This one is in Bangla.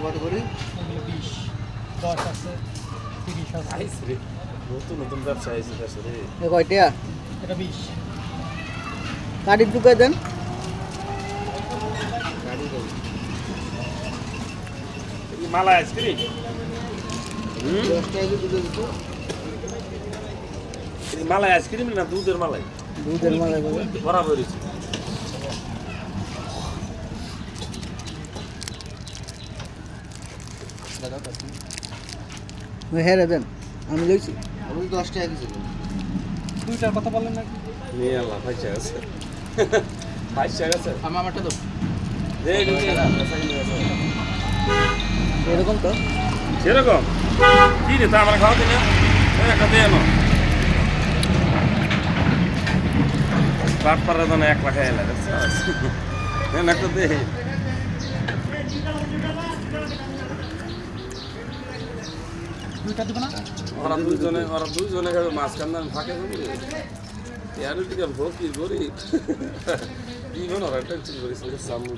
কত করে? 20 10 আছে 30 আছে আইস রে নতুন নতুন ব্যবসা আইছে আসলে এ কয়টা? এটা 20 কাটি টুকাই দেন। মালা আইসক্রিম 10 টাকা দিয়ে দুটো দিত। মালাই আইসক্রিম না দুধের মালাই দুধের মালা দেবে। বরাবর হয়েছে হ্যাঁ রে দেন, আমি লইছি। আমি 10 টাকা কিছু দেন। দুইটার কথা বললেন না নিয়ে আল্লাহ পয়সা আছে পয়সা আছে আমারটা দাও। এরকম তো সেরকম কি রে তা আমরা খাওয়াতে না একটা দিয়ে এনো বাট পাড়া দানা 1 লাখ এলে হ্যাঁ একটা দে দুইটা দেব না ওরা দুজনে খাবে মাছ কান্দান ফাঁকে খাবে ইয়ার দিকে ভোগ কি গরিব কি মনে হয় টেনশন করিস সামনে